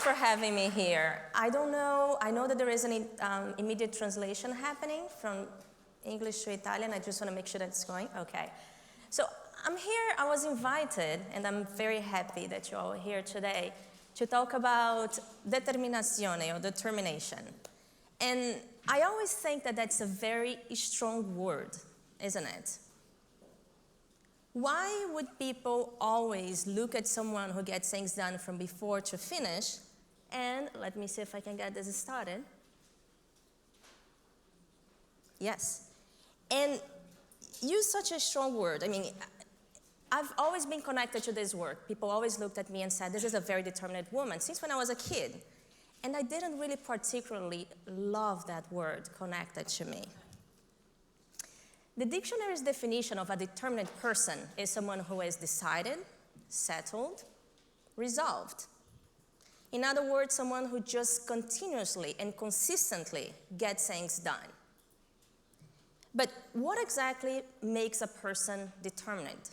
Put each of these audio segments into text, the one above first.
for having me here. I know that there is an immediate translation happening from English to Italian. I just want to make sure that it's going. Okay. So I'm here, I was invited, and I'm very happy that you're all here today to talk about determinazione, or determination. And I always think that that's a very strong word, isn't it? Why would people always look at someone who gets things done from before to finish? And let me see if I can get this started. Yes. And use such a strong word. I mean, I've always been connected to this word. People always looked at me and said, this is a very determined woman, since when I was a kid. And I didn't really particularly love that word connected to me. The dictionary's definition of a determined person is someone who is decided, settled, resolved. In other words, someone who just continuously and consistently gets things done. But what exactly makes a person determined?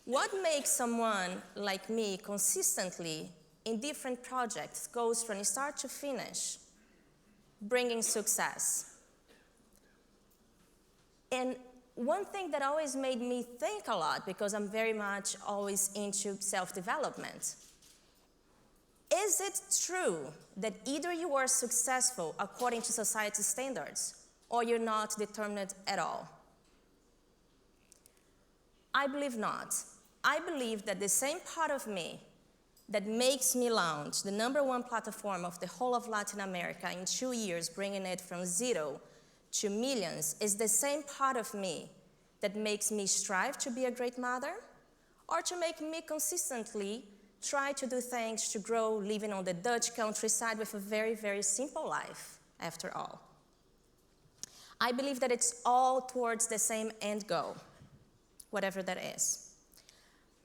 What makes someone like me consistently in different projects goes from start to finish, bringing success? And one thing that always made me think a lot, because I'm very much always into self-development, is it true that either you are successful according to society's standards, or you're not determined at all? I believe not. I believe that the same part of me that makes me launch the #1 platform of the whole of Latin America in 2 years, bringing it from 0 to millions, is the same part of me that makes me strive to be a great mother, or to make me consistently try to do things to grow living on the Dutch countryside with a very, very simple life, after all. I believe that it's all towards the same end goal, whatever that is.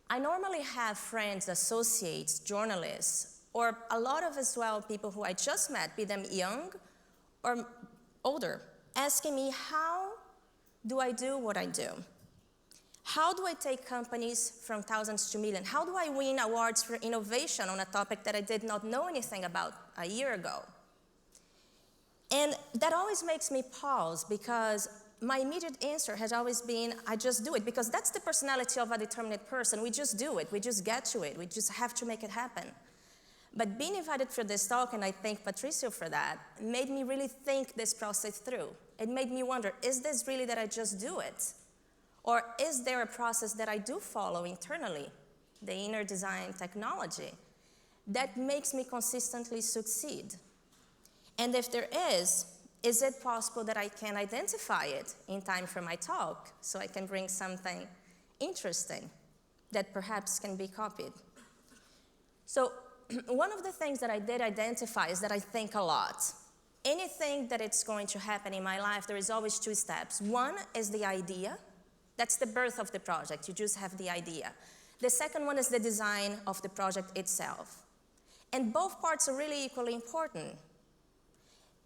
I normally have friends, associates, journalists, or a lot of as well people who I just met, be them young or older, asking me, how do I do what I do? How do I take companies from thousands to millions? How do I win awards for innovation on a topic that I did not know anything about a year ago? And that always makes me pause, because my immediate answer has always been, I just do it, because that's the personality of a determined person. We just do it, we just get to it, we just have to make it happen. But being invited for this talk, and I thank Patricio for that, made me really think this process through. It made me wonder, is this really that I just do it? Or is there a process that I do follow internally, the inner design technology, that makes me consistently succeed? And if there is it possible that I can identify it in time for my talk, so I can bring something interesting that perhaps can be copied? So one of the things that I did identify is that I think a lot. Anything that it's going to happen in my life, there is always 2 steps. One is the idea. That's the birth of the project. You just have the idea. The second one is the design of the project itself. And both parts are really equally important.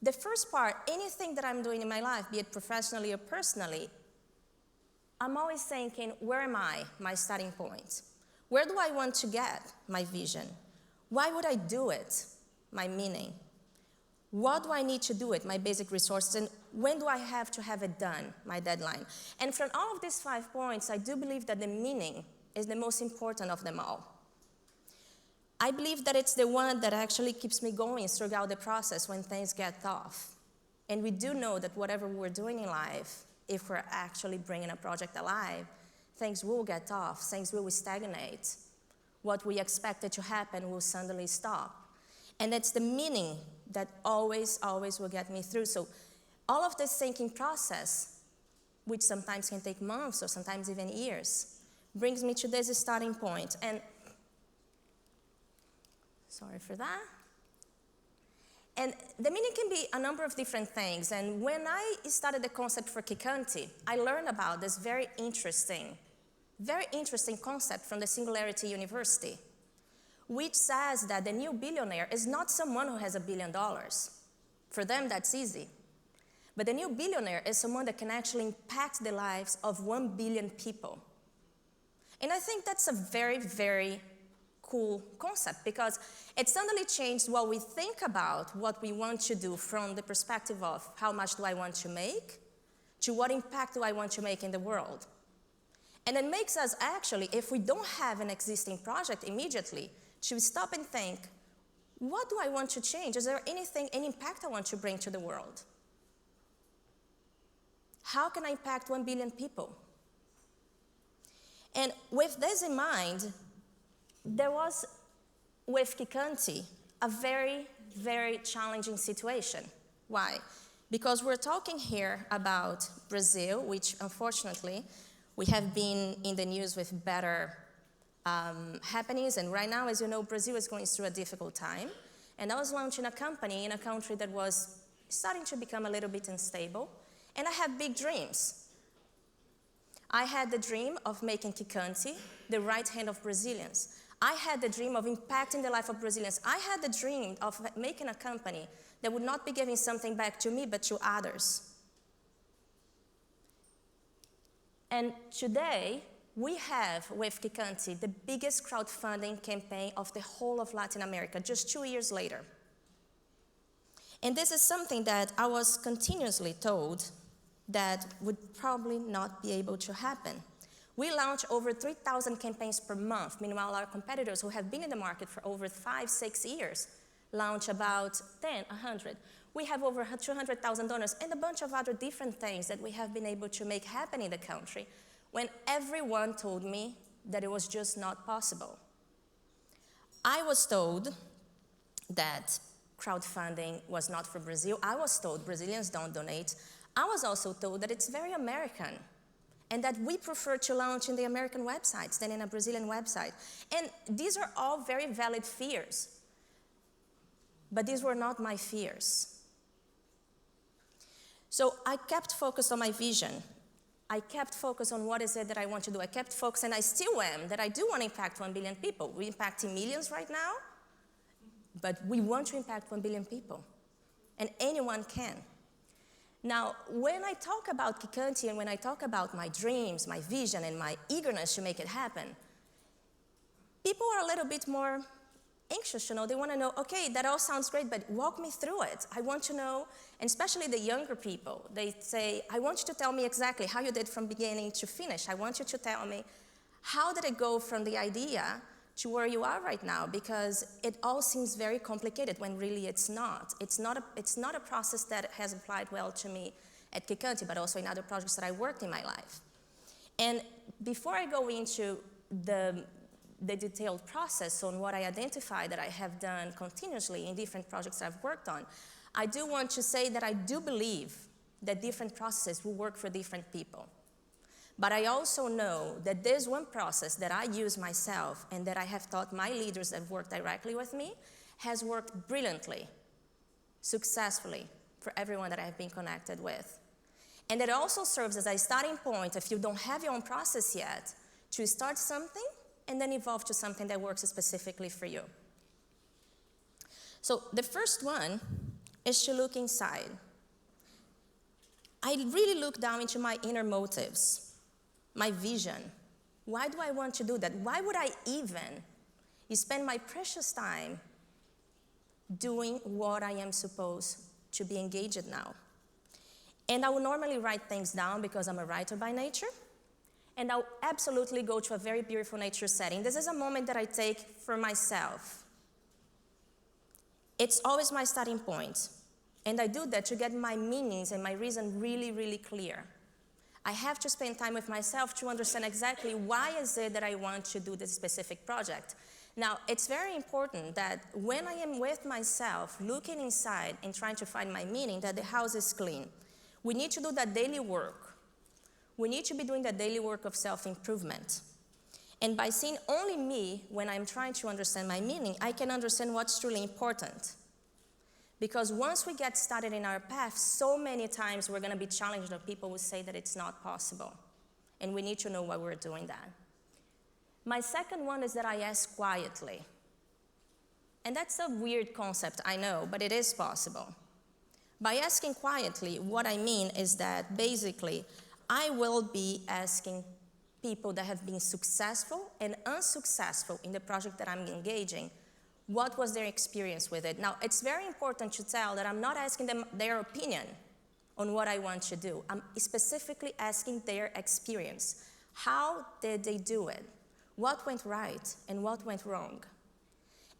The first part, anything that I'm doing in my life, be it professionally or personally, I'm always thinking, where am I, my starting point? Where do I want to get, my vision? Why would I do it, my meaning? What do I need to do it, my basic resources? And when do I have to have it done, my deadline? And from all of these 5 points, I do believe that the meaning is the most important of them all. I believe that it's the one that actually keeps me going throughout the process when things get tough. And we do know that whatever we're doing in life, if we're actually bringing a project alive, things will get tough, things will stagnate. What we expected to happen will suddenly stop. And it's the meaning that always, always will get me through. So all of this thinking process, which sometimes can take months or sometimes even years, brings me to this starting point. And sorry for that. And the meaning can be a number of different things. And when I started the concept for Kickante, I learned about this very interesting concept from the Singularity University, which says that the new billionaire is not someone who has $1 billion. For them, that's easy. But the new billionaire is someone that can actually impact the lives of 1 billion people. And I think that's a very, very cool concept because it suddenly changed what we think about what we want to do from the perspective of how much do I want to make to what impact do I want to make in the world. And it makes us actually, if we don't have an existing project immediately, to stop and think, what do I want to change? Is there anything, any impact I want to bring to the world? How can I impact 1 billion people? And with this in mind, there was, with Kickante, a very, very challenging situation. Why? Because we're talking here about Brazil, which unfortunately, we have been in the news with better happenings, and right now, as you know, Brazil is going through a difficult time. And I was launching a company in a country that was starting to become a little bit unstable, and I had big dreams. I had the dream of making Kickante the right hand of Brazilians. I had the dream of impacting the life of Brazilians. I had the dream of making a company that would not be giving something back to me, but to others. And today, we have, with Kickante, the biggest crowdfunding campaign of the whole of Latin America, just 2 years later. And this is something that I was continuously told that would probably not be able to happen. We launch over 3,000 campaigns per month. Meanwhile, our competitors who have been in the market for over 5, 6 years launch about 10, 100. We have over $200,000 and a bunch of other different things that we have been able to make happen in the country when everyone told me that it was just not possible. I was told that crowdfunding was not for Brazil. I was told Brazilians don't donate. I was also told that it's very American and that we prefer to launch in the American websites than in a Brazilian website. And these are all very valid fears, but these were not my fears. So I kept focused on my vision. I kept focused on what is it that I want to do. I kept focused, and I still am, that I do want to impact 1 billion people. We're impacting millions right now, but we want to impact 1 billion people, and anyone can. Now, when I talk about Kickante and when I talk about my dreams, my vision, and my eagerness to make it happen, people are a little bit more anxious, you know. They want to know, okay, that all sounds great, but walk me through it. I want to know, and especially the younger people, they say, I want you to tell me exactly how you did from beginning to finish. I want you to tell me, how did it go from the idea to where you are right now? Because it all seems very complicated when really it's not. It's not a process that has applied well to me at Kickante, but also in other projects that I worked in my life. And before I go into the detailed process on what I identify that I have done continuously in different projects I've worked on, I do want to say that I do believe that different processes will work for different people. But I also know that there's one process that I use myself and that I have taught my leaders that work directly with me has worked brilliantly, successfully for everyone that I have been connected with. And it also serves as a starting point, if you don't have your own process yet, to start something and then evolve to something that works specifically for you. So the first one is to look inside. I really look down into my inner motives, my vision. Why do I want to do that? Why would I even spend my precious time doing what I am supposed to be engaged in now? And I will normally write things down because I'm a writer by nature. And I'll absolutely go to a very beautiful nature setting. This is a moment that I take for myself. It's always my starting point. And I do that to get my meanings and my reason really, really clear. I have to spend time with myself to understand exactly why is it that I want to do this specific project. Now, it's very important that when I am with myself, looking inside and trying to find my meaning, that the house is clean. We need to do that daily work. We need to be doing the daily work of self-improvement. And by seeing only me when I'm trying to understand my meaning, I can understand what's truly important. Because once we get started in our path, so many times we're going to be challenged or people will say that it's not possible. And we need to know why we're doing that. My second one is that I ask quietly. And that's a weird concept, I know, but it is possible. By asking quietly, what I mean is that basically, I will be asking people that have been successful and unsuccessful in the project that I'm engaging, what was their experience with it. Now, it's very important to tell that I'm not asking them their opinion on what I want to do. I'm specifically asking their experience. How did they do it? What went right and what went wrong?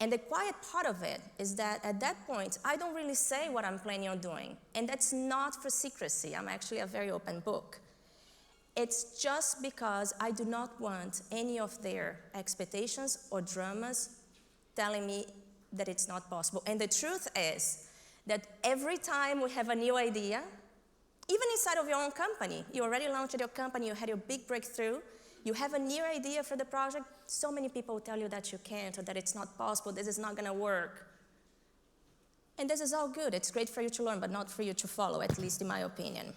And the quiet part of it is that at that point, I don't really say what I'm planning on doing. And that's not for secrecy. I'm actually a very open book. It's just because I do not want any of their expectations or dramas telling me that it's not possible. And the truth is that every time we have a new idea, even inside of your own company, you already launched your company, you had your big breakthrough, you have a new idea for the project, so many people tell you that you can't or that it's not possible, this is not gonna work. And this is all good, it's great for you to learn, but not for you to follow, at least in my opinion.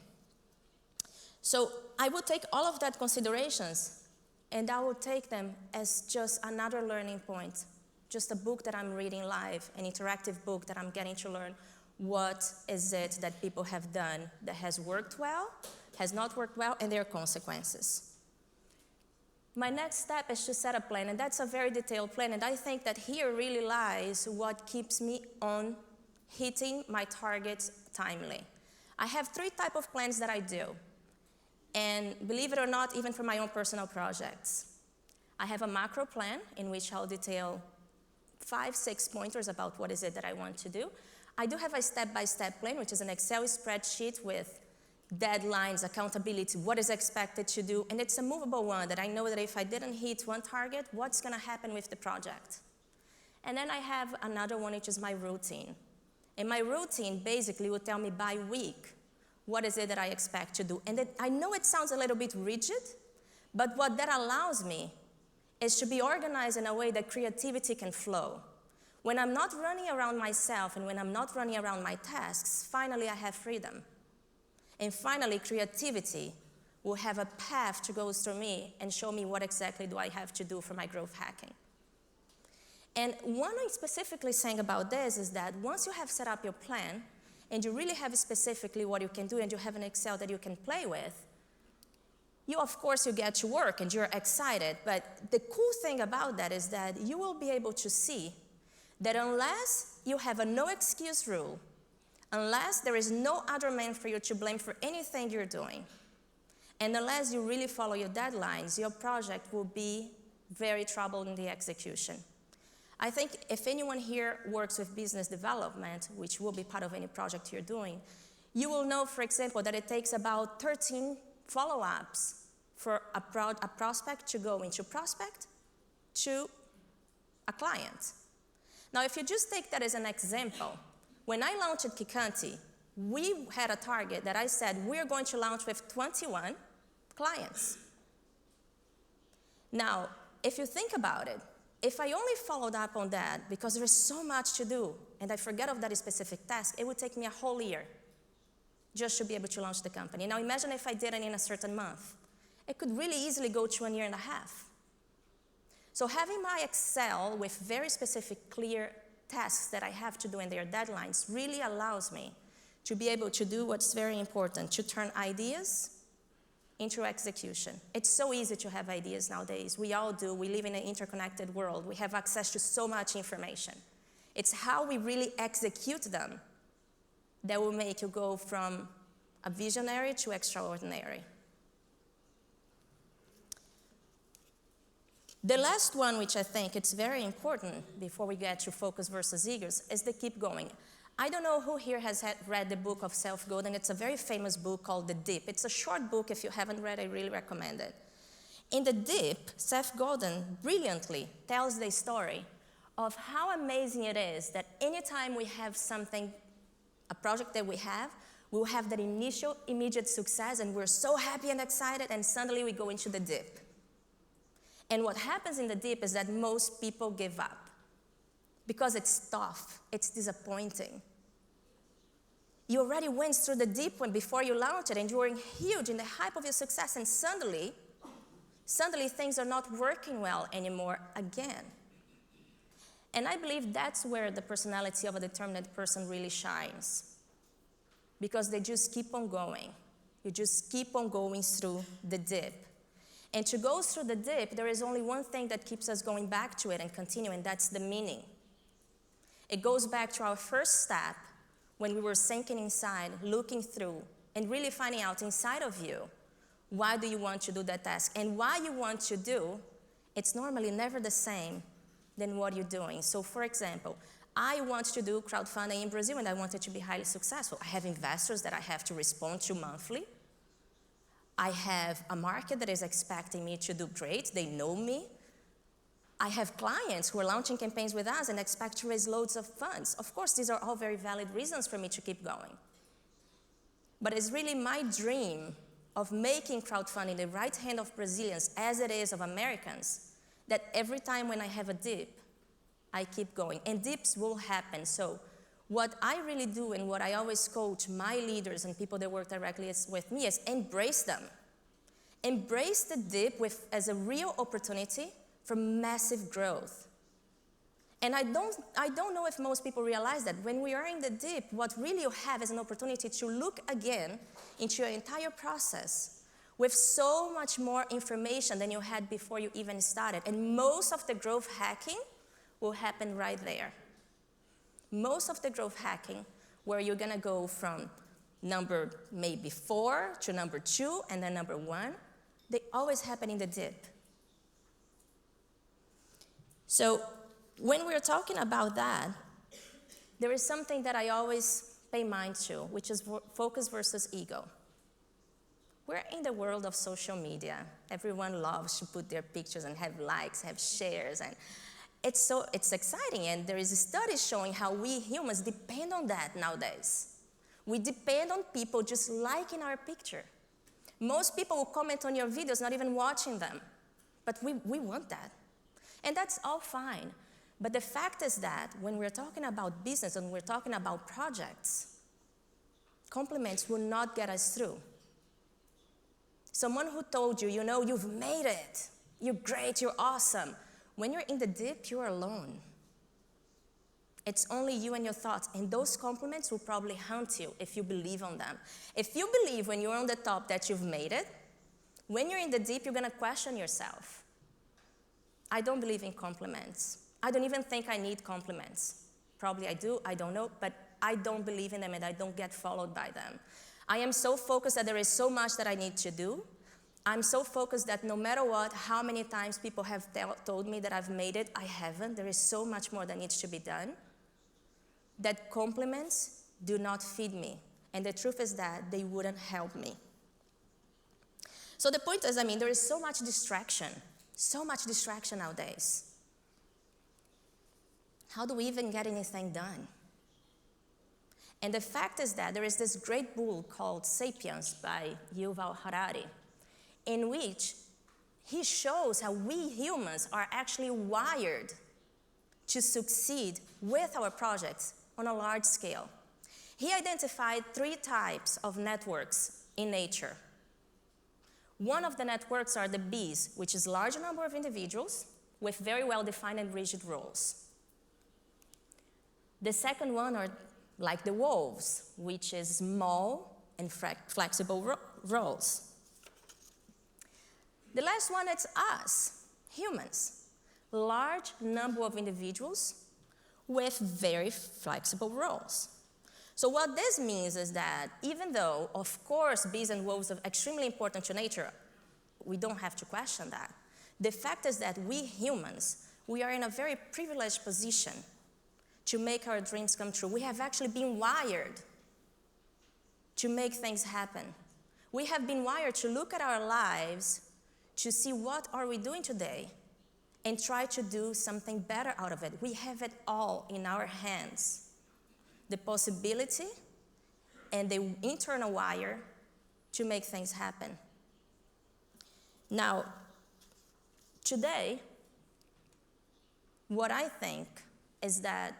So I would take all of that considerations and I would take them as just another learning point, just a book that I'm reading live, an interactive book that I'm getting to learn what is it that people have done that has worked well, has not worked well, and their consequences. My next step is to set a plan, and that's a very detailed plan, and I think that here really lies what keeps me on hitting my targets timely. I have 3 types of plans that I do, and believe it or not, even for my own personal projects. I have a macro plan in which I'll detail 5, 6 pointers about what is it that I want to do. I do have a step-by-step plan, which is an Excel spreadsheet with deadlines, accountability, what is expected to do, and it's a movable one that I know that if I didn't hit one target, what's gonna happen with the project? And then I have another one, which is my routine. And my routine basically will tell me by week, what is it that I expect to do? And I know it sounds a little bit rigid, but what that allows me is to be organized in a way that creativity can flow. When I'm not running around myself and when I'm not running around my tasks, finally I have freedom. And finally, creativity will have a path to go through me and show me what exactly do I have to do for my growth hacking. And one thing specifically saying about this is that once you have set up your plan and you really have specifically what you can do and you have an Excel that you can play with, you, of course, you get to work and you're excited, but the cool thing about that is that you will be able to see that unless you have a no excuse rule, unless there is no other man for you to blame for anything you're doing, and unless you really follow your deadlines, your project will be very troubled in the execution. I think if anyone here works with business development, which will be part of any project you're doing, you will know, for example, that it takes about 13 follow-ups for a prospect to go into prospect to a client. Now, if you just take that as an example, when I launched Kickante, we had a target that I said we're going to launch with 21 clients. Now, if you think about it, if I only followed up on that because there is so much to do and I forget of that specific task, it would take me a whole year just to be able to launch the company. Now, imagine if I did it in a certain month. It could really easily go to 1.5 years. So having my Excel with very specific, clear tasks that I have to do in their deadlines really allows me to be able to do what's very important, to turn ideas into execution. It's so easy to have ideas nowadays. We all do. We live in an interconnected world. We have access to so much information. It's how we really execute them that will make you go from a visionary to extraordinary. The last one, which I think it's very important before we get to focus versus eagers, is the keep going. I don't know who here has read the book of Seth Godin. It's a very famous book called The Dip. It's a short book. If you haven't read it, I really recommend it. In The Dip, Seth Godin brilliantly tells the story of how amazing it is that anytime we have something, a project that we have, we'll have that initial immediate success and we're so happy and excited and suddenly we go into the dip. And what happens in the dip is that most people give up because it's tough, it's disappointing. You already went through the deep one before you launched it and you were huge in the hype of your success and suddenly things are not working well anymore again. And I believe that's where the personality of a determined person really shines because they just keep on going. You just keep on going through the dip. And to go through the dip, there is only one thing that keeps us going back to it and continue, and that's the meaning. It goes back to our first step when we were sinking inside, looking through, and really finding out inside of you, why do you want to do that task? And why you want to do, it's normally never the same than what you're doing. So for example, I want to do crowdfunding in Brazil and I want it to be highly successful. I have investors that I have to respond to monthly. I have a market that is expecting me to do great, they know me. I have clients who are launching campaigns with us and expect to raise loads of funds. Of course, these are all very valid reasons for me to keep going. But it's really my dream of making crowdfunding the right hand of Brazilians as it is of Americans, that every time when I have a dip, I keep going. And dips will happen. So what I really do and what I always coach my leaders and people that work directly with me is embrace them. Embrace the dip as a real opportunity for massive growth. And I don't know if most people realize that when we are in the dip, what really you have is an opportunity to look again into your entire process with so much more information than you had before you even started. And most of the growth hacking will happen right there. Most of the growth hacking, where you're gonna go from number maybe 4 to number 2 and then number 1, they always happen in the dip. So when we're talking about that, there is something that I always pay mind to, which is focus versus ego. We're in the world of social media. Everyone loves to put their pictures and have likes, have shares, and it's exciting, and there is studies showing how we humans depend on that nowadays. We depend on people just liking our picture. Most people will comment on your videos not even watching them, but we want that. And that's all fine. But the fact is that when we're talking about business and we're talking about projects, compliments will not get us through. Someone who told you, you know, you've made it, you're great, you're awesome. When you're in the dip, you're alone. It's only you and your thoughts, and those compliments will probably haunt you if you believe on them. If you believe when you're on the top that you've made it, when you're in the dip, you're gonna question yourself. I don't believe in compliments. I don't even think I need compliments. Probably I do, I don't know, but I don't believe in them and I don't get followed by them. I am so focused that there is so much that I need to do. I'm so focused that no matter what, how many times people have told me that I've made it, I haven't. There is so much more that needs to be done. That compliments do not feed me. And the truth is that they wouldn't help me. So the point is, there is so much distraction nowadays. How do we even get anything done? And the fact is that there is this great book called Sapiens by Yuval Harari, in which he shows how we humans are actually wired to succeed with our projects on a large scale. He identified 3 types of networks in nature. One of the networks are the bees, which is a large number of individuals with very well-defined and rigid roles. The second one are like the wolves, which is small and flexible roles. The last one is us, humans. Large number of individuals with very flexible roles. So what this means is that even though, of course, bees and wolves are extremely important to nature, we don't have to question that. The fact is that we humans, we are in a very privileged position to make our dreams come true. We have actually been wired to make things happen. We have been wired to look at our lives to see what are we doing today and try to do something better out of it. We have it all in our hands. The possibility and the internal wire to make things happen. Now, today, what I think is that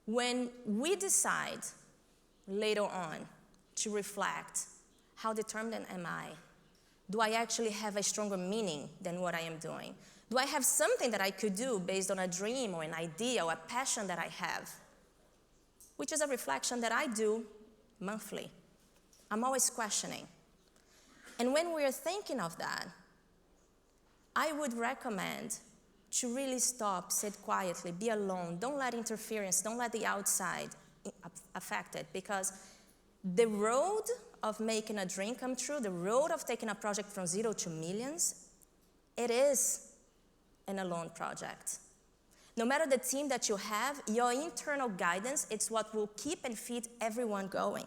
when we decide later on to reflect, how determined am I? Do I actually have a stronger meaning than what I am doing? Do I have something that I could do based on a dream or an idea or a passion that I have? Which is a reflection that I do monthly. I'm always questioning. And when we're thinking of that, I would recommend to really stop, sit quietly, be alone. Don't let interference, don't let the outside affect it, because the road of making a dream come true, the road of taking a project from 0 to millions, it is an alone project. No matter the team that you have, your internal guidance, it's what will keep and feed everyone going.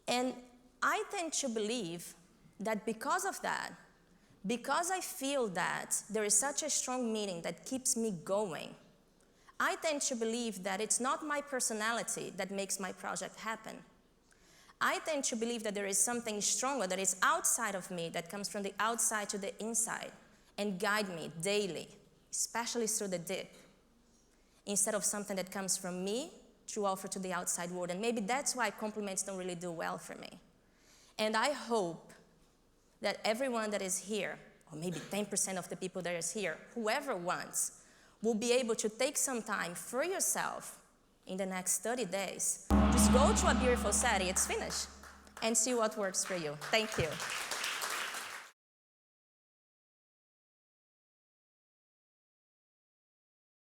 And I tend to believe that because of that, because I feel that there is such a strong meaning that keeps me going, I tend to believe that it's not my personality that makes my project happen. I tend to believe that there is something stronger that is outside of me, that comes from the outside to the inside and guide me daily, especially through the dip, instead of something that comes from me to offer to the outside world. And maybe that's why compliments don't really do well for me. And I hope that everyone that is here, or maybe 10% of the people that is here, whoever wants, will be able to take some time for yourself in the next 30 days. Just go to a beautiful city, it's finished, and see what works for you. Thank you.